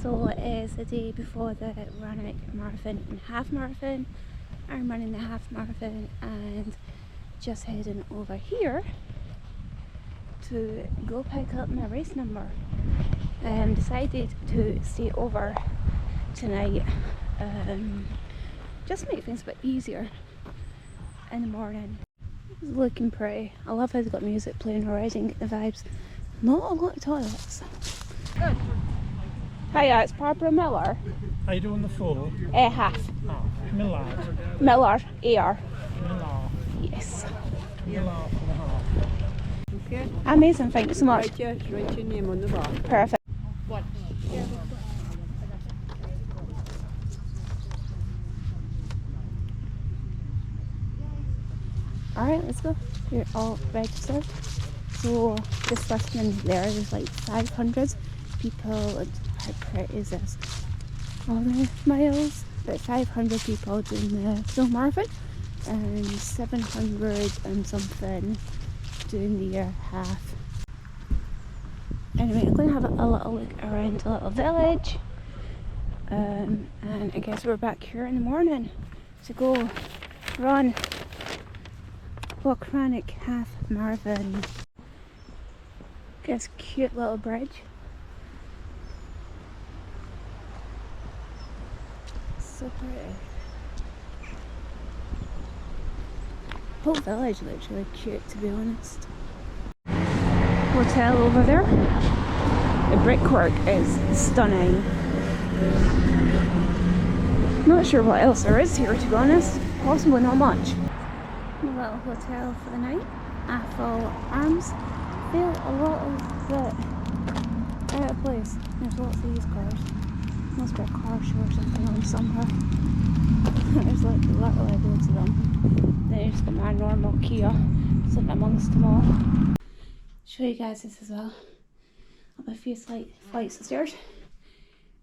So it is the day before the Rannoch Marathon and half marathon. I'm running the half marathon and just heading over here to go pick up my race number. Decided to stay over tonight, just make things a bit easier in the morning. It's looking pretty. I love how they've got music playing already and get the vibes. Not a lot of toilets. Hiya, it's Barbara Miller. Are you doing the full? Half. Half. Miller. Miller, AR. Miller. Yes. Miller for the half. Okay. Amazing, thank you so much. Write your name on the bar. Perfect. What? Alright, let's go. You're all registered. So this first one there is like 500 people. And how pretty is this? All the miles. About 500 people doing the full marathon and 700 and something doing the half. Anyway, I'm going to have a little look around the little village. And I guess we're back here in the morning to go run Kinloch Rannoch half marathon. This cute little bridge. So pretty. Whole village looks really cute, to be honest. Hotel over there. The brickwork is stunning. Not sure what else there is here, to be honest. Possibly not much. A little hotel for the night. Athol Arms. I feel a little bit out of place. There's lots of these cars. Must be a car show or something on somewhere. There's like literally loads of them. Then you just got my normal Kia sitting amongst them all. Show you guys this as well. Up a few slight flights of stairs.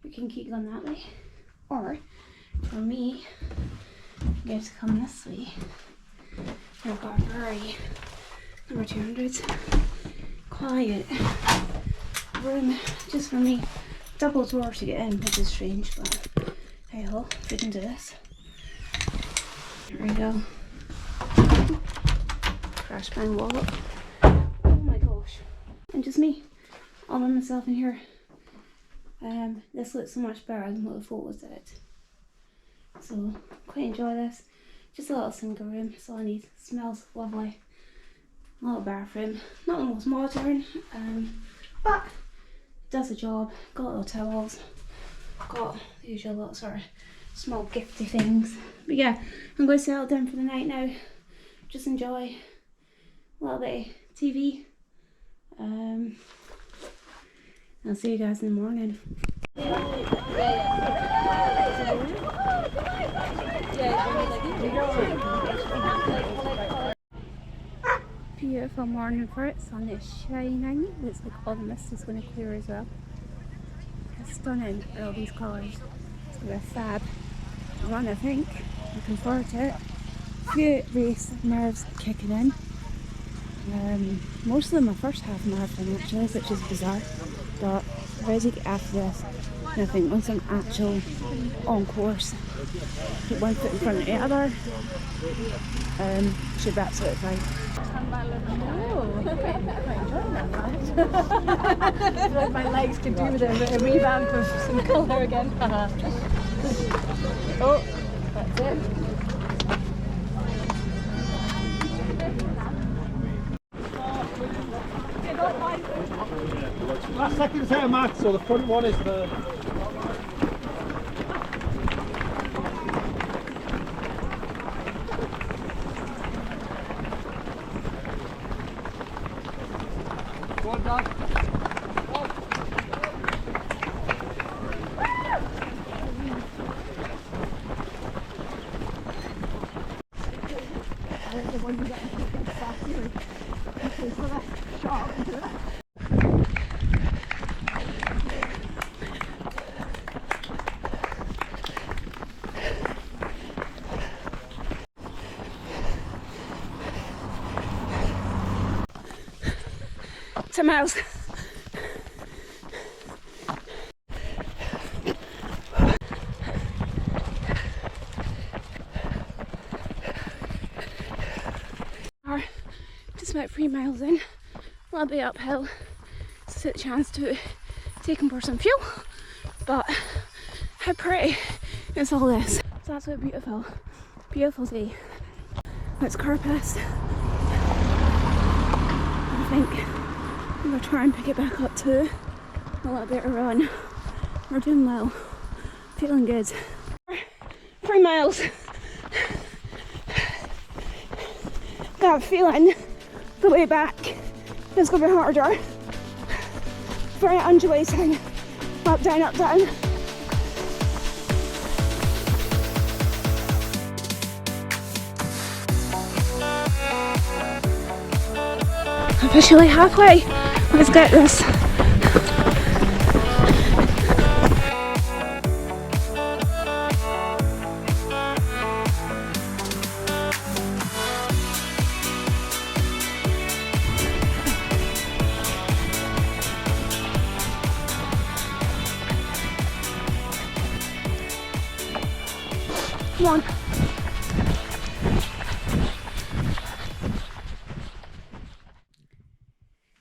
We can keep going that way. Or for me, I get to come this way. I've got a very number 200 quiet room just for me. Double door to get in, which is strange, but hey ho, we can do this. There we go. Crash bang wallet. Oh my gosh. And just me, all by myself in here. This looks so much better than what the photos did. So, quite enjoy this. Just a little single room, that's all I need. Smells lovely. Little bathroom. Not the most modern, but does the job. Got little towels. Got the usual little sort of small gifty things. But yeah, I'm going to settle down for the night now. Just enjoy a little bit of TV. I'll see you guys in the morning. Beautiful morning for it. Sun is shining. Looks like all the mist is going to clear as well. It's stunning, all these colours. It's going to be a fab run, I think. Looking forward to it. A few race nerves kicking in. Most of them are first half marathon actually, which is bizarre. But ready to get after this. And I think once I'm actual on course, put one foot in front of the other, should be absolutely fine. Like my legs could do with a revamp of some colour again. Oh, that's it. Last second set of maths, so the front one is the... Go on, Dad. To Mouse. It's about 3 miles in, a little bit uphill, so it's a chance to take and pour some fuel. But how pretty is all this? It's absolutely beautiful, beautiful day. It's Carpus. I think I'm gonna try and pick it back up to a little bit of run. We're doing well, feeling good. 3 miles. That feeling the way back is gonna be harder. Very undulating, up, down, up, down. Officially halfway. Let's get this. Come on.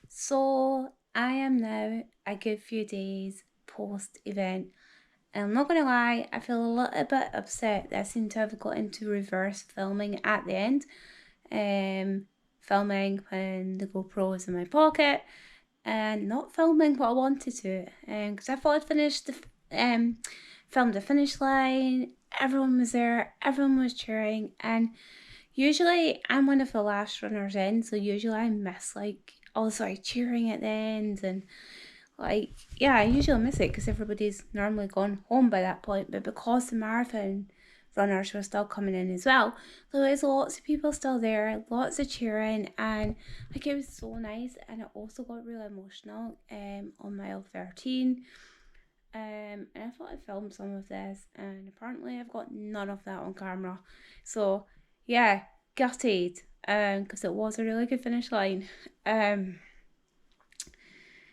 So I am now a good few days post event, and I'm not gonna lie, I feel a little bit upset that I seem to have got into reverse filming at the end. Filming when the GoPro was in my pocket and not filming what I wanted to, because I thought I'd finished the filmed the finish line. Everyone was there, everyone was cheering, and usually I'm one of the last runners in, so usually I miss cheering at the end, and I usually miss it because everybody's normally gone home by that point. But because the marathon runners were still coming in as well, there was lots of people still there, lots of cheering, and it was so nice. And it also got really emotional on mile 13. And I thought I filmed some of this, and apparently I've got none of that on camera. So yeah, gutted, because it was a really good finish line. In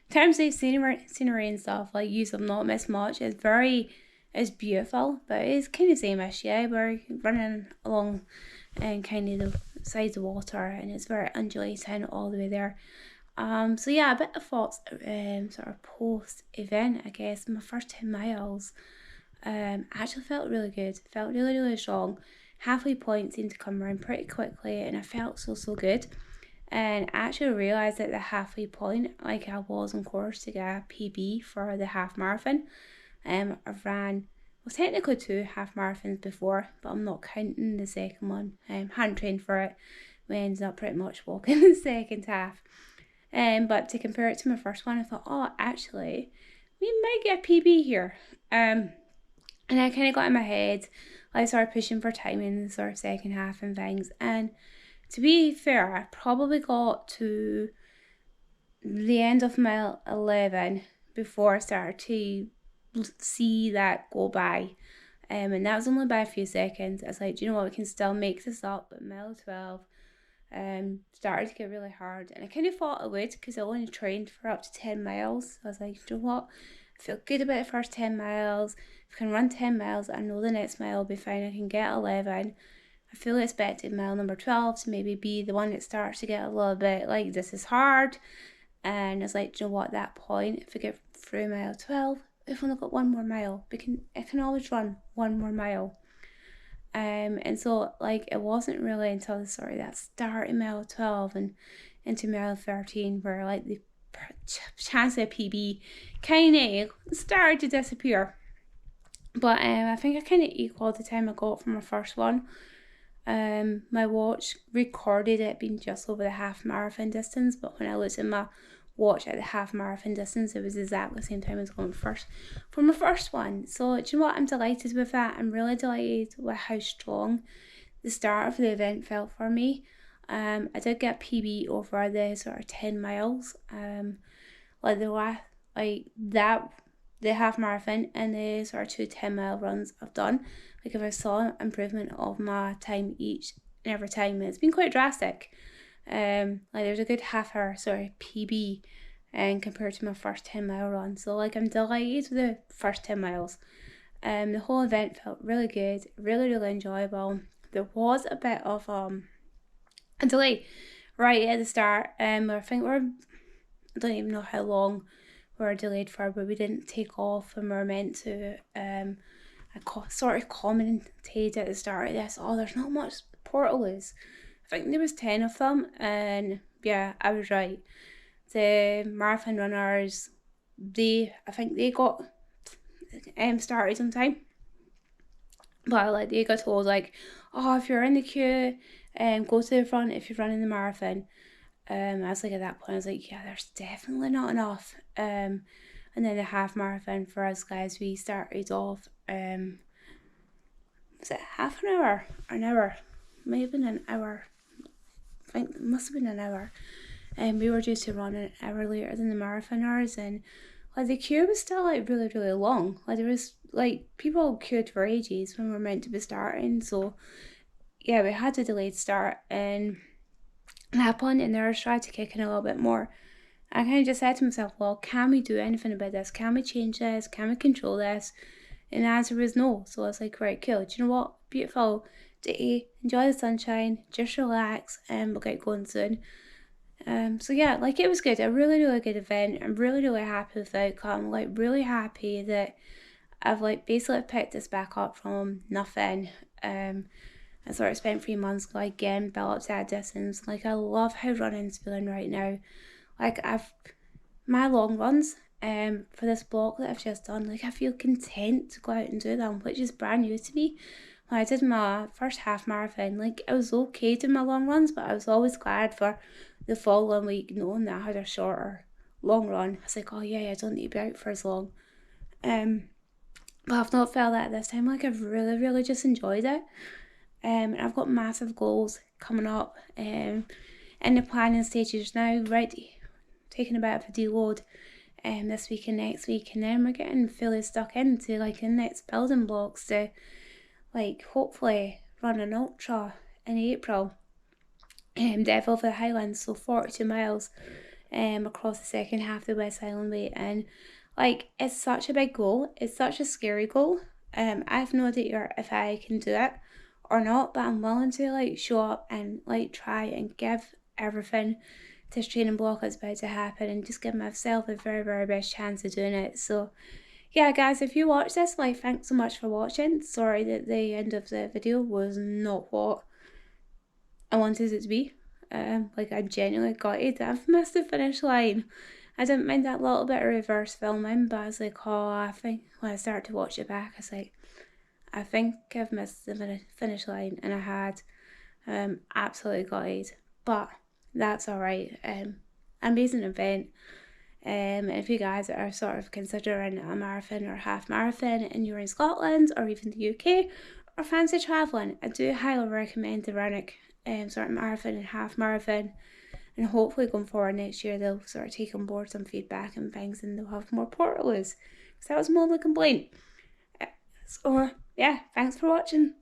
terms of scenery and stuff, I've not missed much. It's beautiful, but it's kind of same-ish. Yeah, we're running along and kind of the sides of water, and it's very undulating all the way there. So yeah, a bit of thoughts, sort of post-event, I guess. My first 10 miles, actually felt really good. Felt really, really strong. Halfway point seemed to come around pretty quickly, and I felt so good. And I actually realised at the halfway point, I was on course to get a PB for the half marathon. I've ran, technically 2 half marathons before, but I'm not counting the second one. Hadn't trained for it. We ended up pretty much walking the second half. But to compare it to my first one, I thought, oh, actually, we might get a PB here. And I kind of got in my head, I started pushing for time in the sort of second half and things. And to be fair, I probably got to the end of mile 11 before I started to see that go by. And that was only by a few seconds. I was like, do you know what, we can still make this up. But mile 12 started to get really hard, and I kind of thought I would because I only trained for up to 10 miles. So I was like, do you know what, I feel good about the first 10 miles. If I can run 10 miles, I know the next mile will be fine. I can get 11. I fully expected mile number 12 to maybe be the one that starts to get a little bit like, this is hard. And I was like, do you know what, at that point, if I get through mile 12, we've only got one more mile. I can always run one more mile. And so it wasn't really until that start in mile 12 and into mile 13 where the chance of a PB kind of started to disappear. But I think I kind of equaled the time I got from my first one. My watch recorded it being just over the half marathon distance, but when I looked at my watch at the half marathon distance, it was exactly the same time as going for my first one. So do you know what, I'm delighted with that. I'm really delighted with how strong the start of the event felt for me. I did get PB over the sort of 10 miles, the half marathon and the sort of 2 10-mile runs I've done. If I saw improvement of my time each and every time, it's been quite drastic. There's a good half hour PB and compared to my first 10-mile run. So I'm delighted with the first 10 miles. The whole event felt really good, really enjoyable. There was a bit of a delay right at the start. I think I don't even know how long we were delayed for, but we didn't take off and we were meant to. I sort of commented at the start of this, oh, there's not much portaloos. I think there was 10 of them, and yeah, I was right. The marathon runners, I think they got started on time. But like they got told like, oh, if you're in the queue, go to the front if you're running the marathon. I was like, at that point, I was like, yeah, there's definitely not enough. And then the half marathon for us guys, we started off, was it half an hour or an hour? Maybe an hour. I think it must have been an hour. And we were due to run an hour later than the marathoners, and like the queue was still like really, really long. Like there was like people queued for ages when we were meant to be starting. So yeah, we had a delayed start, and at that point the nerves tried to kick in a little bit more. I kind of just said to myself, well, can we do anything about this? Can we change this? Can we control this? And the answer was no. So I was like, right, cool. Do you know what? Beautiful day. Enjoy the sunshine. Just relax, and we'll get going soon. So yeah, like it was good. A really, really good event. I'm really, really happy with the outcome. Like really happy that I've like basically picked this back up from nothing. I sort of spent 3 months like again built up to that distance. Like I love how running's feeling right now. Like my long runs for this block that I've just done, like I feel content to go out and do them, which is brand new to me. When I did my first half marathon, like I was okay doing my long runs, but I was always glad for the following week knowing that I had a shorter long run. I was like, oh yeah, I don't need to be out for as long. But I've not felt that this time. Like I've really, really just enjoyed it. And I've got massive goals coming up in the planning stages now, ready, taking a bit of a deload this week and next week, and then we're getting fully stuck into like the next building blocks to like hopefully run an ultra in April. Devil of the Highlands, so 42 miles across the second half of the West Highland Way, and like it's such a big goal, it's such a scary goal. I have no idea if I can do it or not, but I'm willing to like show up and like try and give everything to this training block that's about to happen, and just give myself the very, very best chance of doing it. So yeah guys, if you watch this, like thanks so much for watching. Sorry that the end of the video was not what I wanted it to be. Like I genuinely got it. I've missed the finish line. I didn't mind that little bit of reverse filming, but I was like, oh, I think when I started to watch it back, I was like, I think I've missed the finish line, and I had absolutely got it. But that's alright. Amazing event. And if you guys are sort of considering a marathon or half marathon and you're in Scotland or even the UK or fancy travelling, I do highly recommend the Rannoch sort of marathon and half marathon, and hopefully going forward next year they'll sort of take on board some feedback and things, and they'll have more portaloos, because that was more of a complaint. So yeah, thanks for watching.